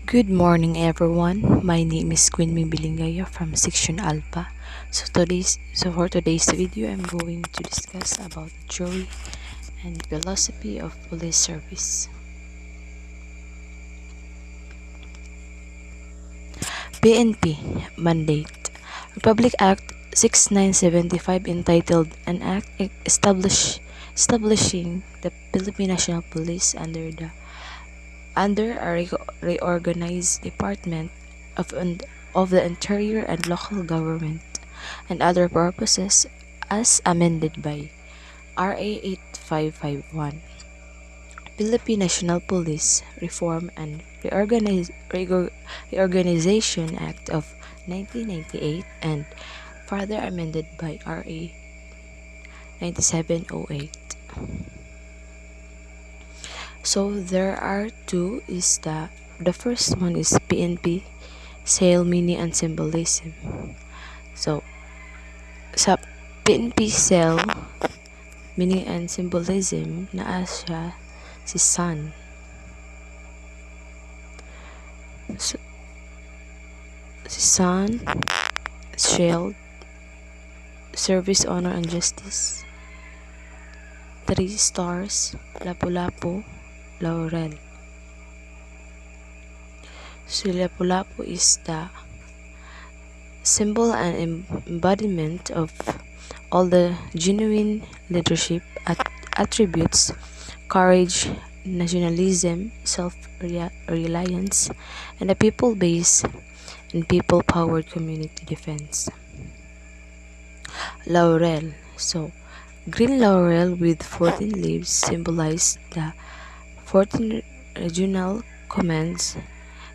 Good morning, everyone. My name is Queen Mibilingaya from Section Alpha. For today's video, I'm going to discuss about the theory and philosophy of police service. PNP Mandate Republic Act 6975 entitled An Act establishing the Philippine National Police under a reorganized Department of the Interior and Local Government and other purposes as amended by RA 8551, Philippine National Police Reform and Reorganization Act of 1998 and further amended by RA 9708. So there are two. The first one is PNP Sale, Meaning and Symbolism. So sa PNP Sale, Meaning and Symbolism, naa siya si Sun. So, si Sun, Shield, Service, Honor and Justice. 3 stars, Lapu-Lapu, Laurel. So Lapu-Lapu is the symbol and embodiment of all the genuine leadership attributes, courage, nationalism, self-reliance, and a people-based and people-powered community defense. Laurel. So, green laurel with 14 leaves symbolize the 14 regional commands.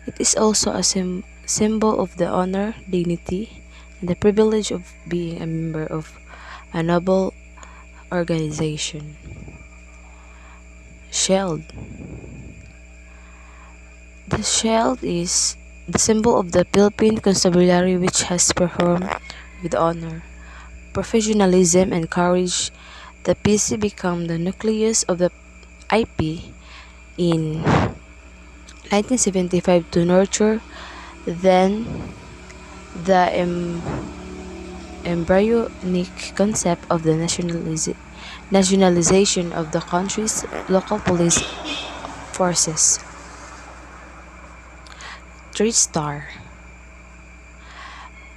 It is also a symbol of the honor, dignity, and the privilege of being a member of a noble organization. Shield. The shield is the symbol of the Philippine Constabulary, which has performed with honor, professionalism, and courage. The PC became the nucleus of the IP in 1975 to nurture then the embryonic concept of the nationalization of the country's local police forces. 3-star.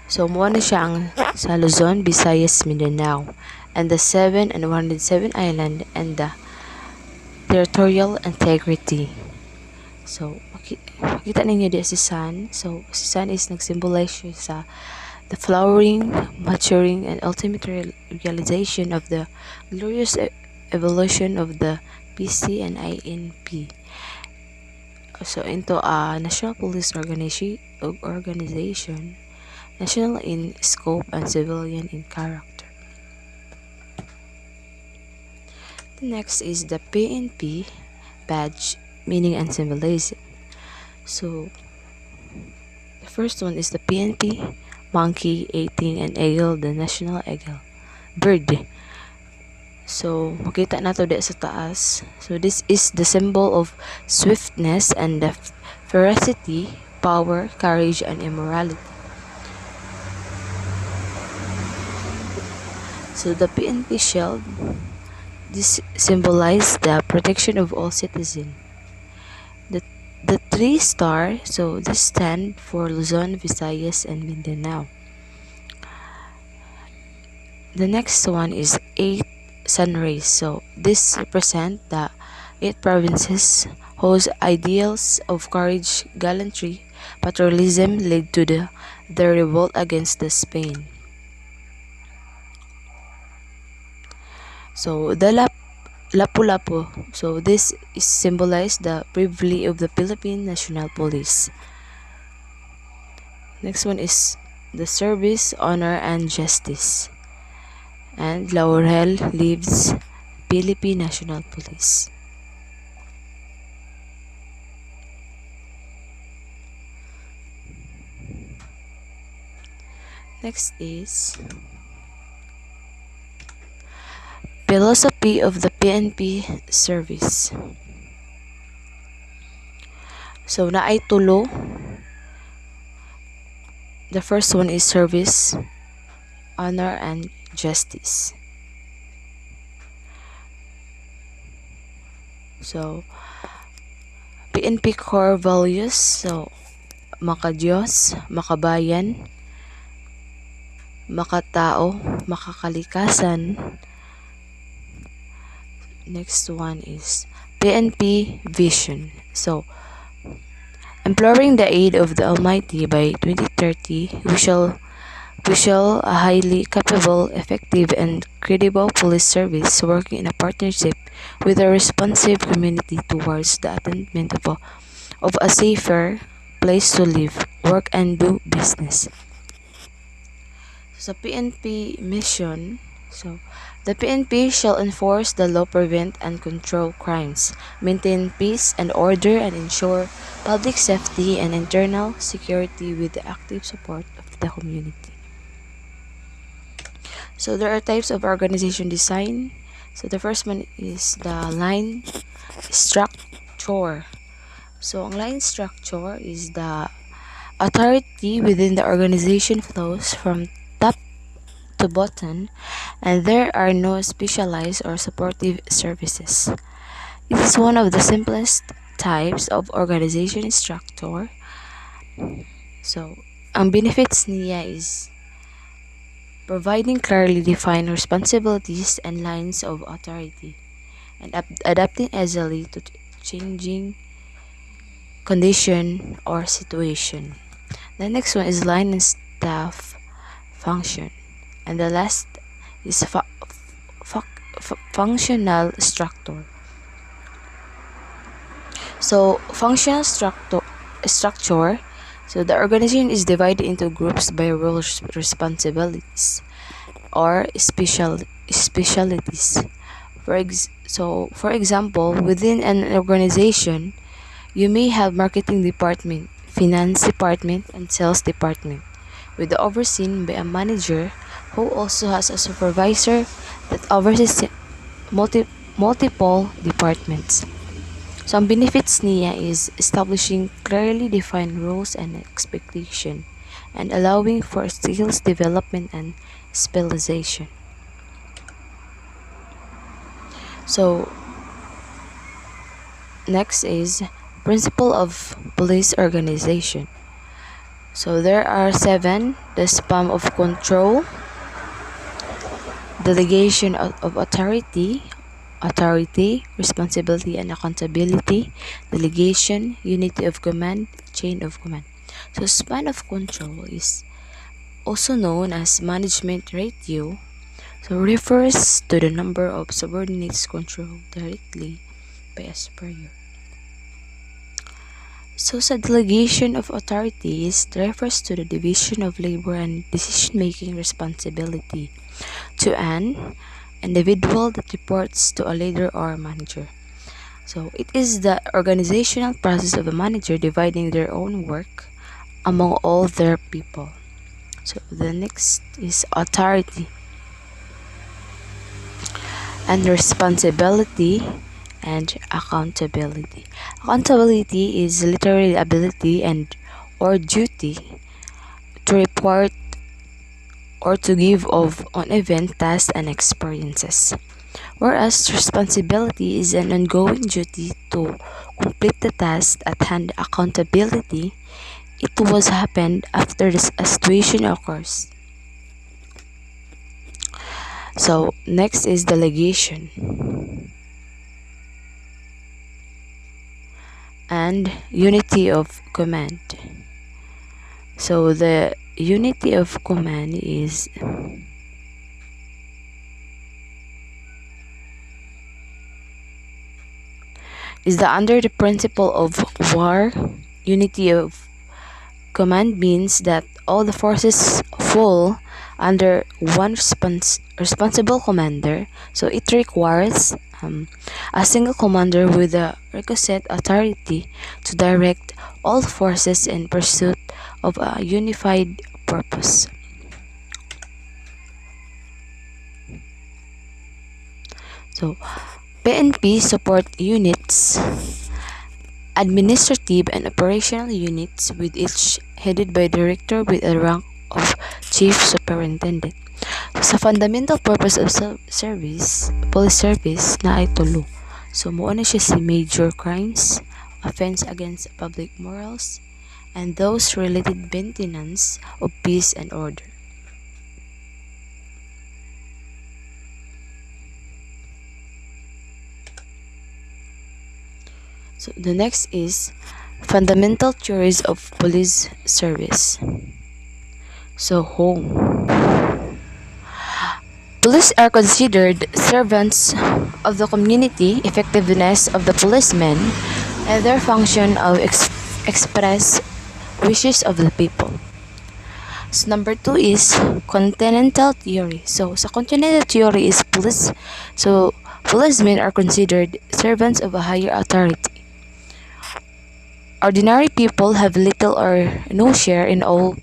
So, mo na siya ang sa Luzon, Visayas, Mindanao, and the 107 Island and the territorial integrity. So, makita ninyo di si Sun. So, si Sun is nag-symbolize siya sa the flowering, maturing, and ultimate realization of the glorious evolution of the PC and INP. So, into a national police organization, national in scope and civilian in character. The next is the PNP badge, meaning and symbolism. So, the first one is the PNP monkey eating an eagle, the national eagle bird. So, makita nato di sa taas. So, this is the symbol of swiftness and the ferocity, power, courage, and immorality. So, the PNP shield, this symbolizes the protection of all citizens. The 3-star, so this stand for Luzon, Visayas, and Mindanao. The next one is 8 sun rays. So this represent the 8 provinces whose ideals of courage, gallantry, patriotism led to the revolt against the Spain. So the Lapu-Lapu. So this is symbolize the bravery of the Philippine National Police. Next one is the Service, Honor, and Justice. And Laurel leaves Philippine National Police. Next is philosophy of the PNP service. So naay tulo. The first one is service, honor, and justice. So PNP core values, so makadiyos, makabayan, makatao, makakalikasan. Next one is PNP vision. So imploring the aid of the Almighty by 2030, we shall a highly capable, effective, and credible police service working in a partnership with a responsive community towards the attainment of a safer place to live, work, and do business. Sa PNP mission, so the PNP shall enforce the law, prevent and control crimes, maintain peace and order, and ensure public safety and internal security with the active support of the community. So there are types of organization design. So the first one is the line structure. So ang line structure is the authority within the organization flows from top to bottom, and there are no specialized or supportive services. It is one of the simplest types of organization structure. So ang benefits niya is providing clearly defined responsibilities and lines of authority, and adapting easily to changing condition or situation. The next one is line and staff function, and the last is functional structure. So functional structure. So the organization is divided into groups by roles, responsibilities, or specialties. For example, within an organization, you may have marketing department, finance department, and sales department, with the overseen by a manager who also has a supervisor that oversees multiple departments. So ang benefits niya is establishing clearly defined rules and expectation, and allowing for skills development and specialization. So next is principle of police organization. So there are 7: the span of control, delegation of authority, responsibility and accountability, delegation, unity of command, chain of command. So span of control is also known as management ratio. So refers to the number of subordinates controlled directly by a superior. So sa delegation of authorities refers to the division of labor and decision-making responsibility to an individual that reports to a leader or manager. So it is the organizational process of a manager dividing their own work among all their people. So the next is authority and responsibility and accountability. Accountability is literally the ability and or duty to report or to give of on event, tasks, and experiences. Whereas responsibility is an ongoing duty to complete the task at hand. Accountability, it was happened after a situation occurs. So next is delegation and unity of command. So the unity of command is the under the principle of war. Unity of command means that all the forces fall under one responsible commander. So it requires a single commander with the requisite authority to direct all forces in pursuit of a unified purpose. So PNP support units administrative and operational units, with each headed by a director with a rank of chief superintendent. So, sa fundamental purpose of police service na ay tulo. So, mao na siya si major crimes, offense against public morals, and those related maintenance of peace and order. So, the next is fundamental theories of police service. So, home. Police are considered servants of the community, effectiveness of the policemen, and their function of express wishes of the people. So, number 2 is continental theory. So, sa continental theory is policemen are considered servants of a higher authority. Ordinary people have little or no share in all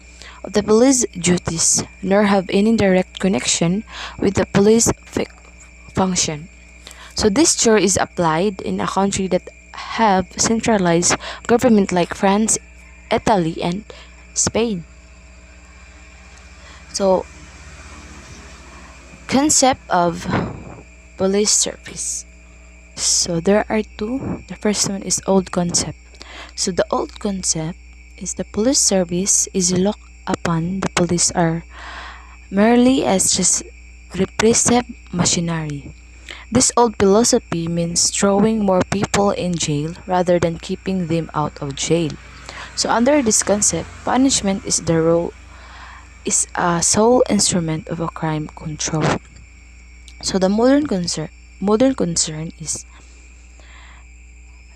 of the police duties, nor have any direct connection with the police function. So this theory is applied in a country that have centralized government like France, Italy, and Spain. So, concept of police service. So there are two. The first one is old concept. So the old concept is the police service is looked upon the police are merely as just repressive machinery. This old philosophy means throwing more people in jail rather than keeping them out of jail. So under this concept, punishment is a sole instrument of a crime control. So the modern concern is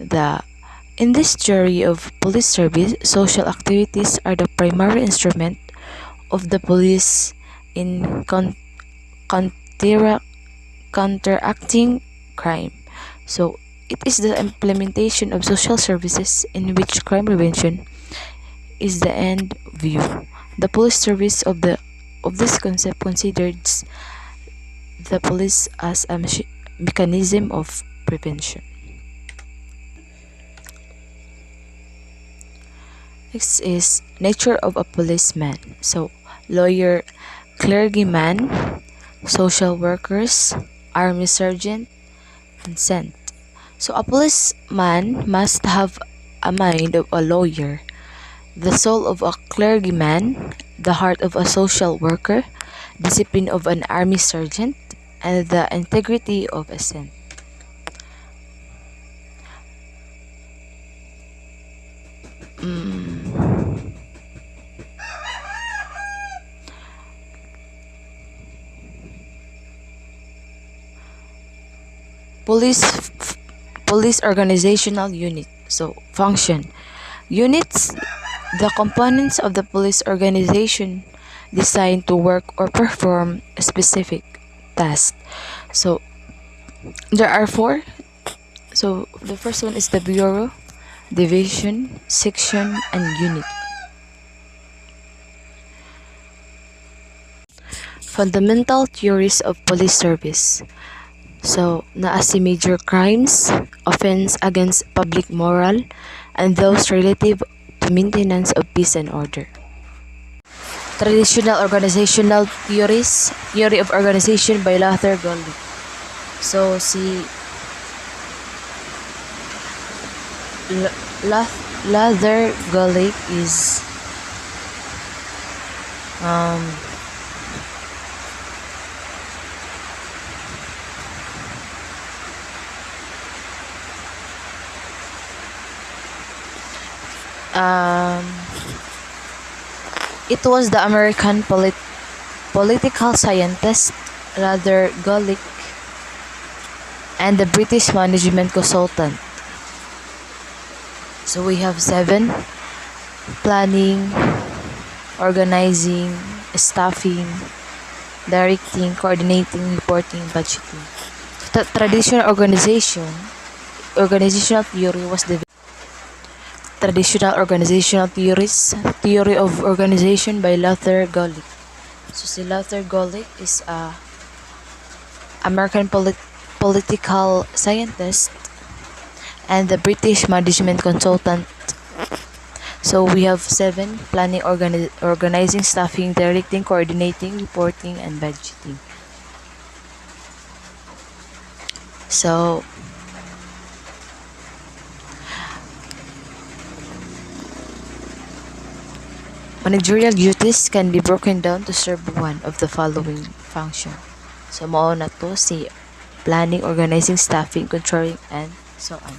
the in this theory of police service, social activities are the primary instrument of the police in counteracting crime. So it is the implementation of social services in which crime prevention is the end view. The police service of this concept considers the police as a mechanism of prevention. Next is nature of a policeman. So, lawyer, clergyman, social workers, army sergeant, and saint. So, a policeman must have a mind of a lawyer, the soul of a clergyman, the heart of a social worker, discipline of an army sergeant, and the integrity of a saint. Police organizational unit. So function. Units, the components of the police organization designed to work or perform a specific task. So there are four. So the first one is the bureau, division, section, and unit. Fundamental theories of police service. So, naa si major crimes, offense against public moral, and those relative to maintenance of peace and order. Traditional organizational theories, theory of organization by Luther Goldig. So, si Luther Goldig is it was the American political scientist Luther Goldig and the British management consultant. So we have 7: planning, organizing, staffing, directing, coordinating, reporting, budgeting. The traditional organizational theory was the traditional organizational theory of organization by Luther Goldig. So si Luther Goldig is a American political scientist and the British Management Consultant. So we have 7: planning, organizing, staffing, directing, coordinating, reporting, and budgeting. So managerial duties can be broken down to serve one of the following function. So mao na to si planning, organizing, staffing, controlling, and so on.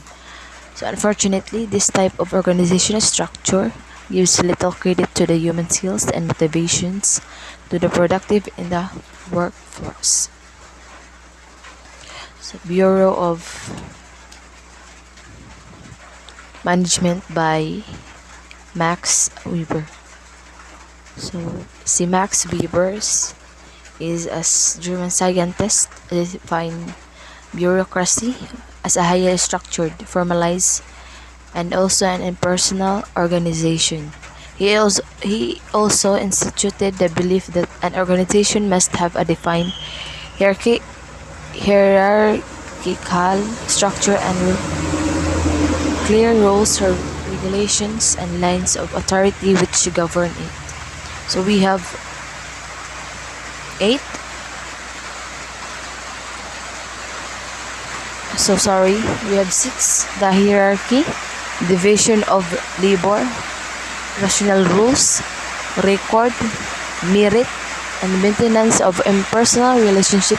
So unfortunately, this type of organizational structure gives little credit to the human skills and motivations to the productive in the workforce. So Bureau of Management by Max Weber. So si Max Weber is a German scientist defined bureaucracy as a highly structured, formalized, and also an impersonal organization. He also instituted the belief that an organization must have a defined hierarchical structure and clear rules, regulations, and lines of authority which govern it. So we have 8. We have 6. The hierarchy, division of labor, rational rules, record, merit, and maintenance of impersonal relationship,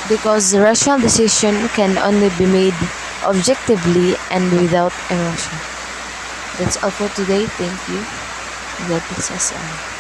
because rational decision can only be made objectively and without emotion. That's all for today. Thank you. God bless us all.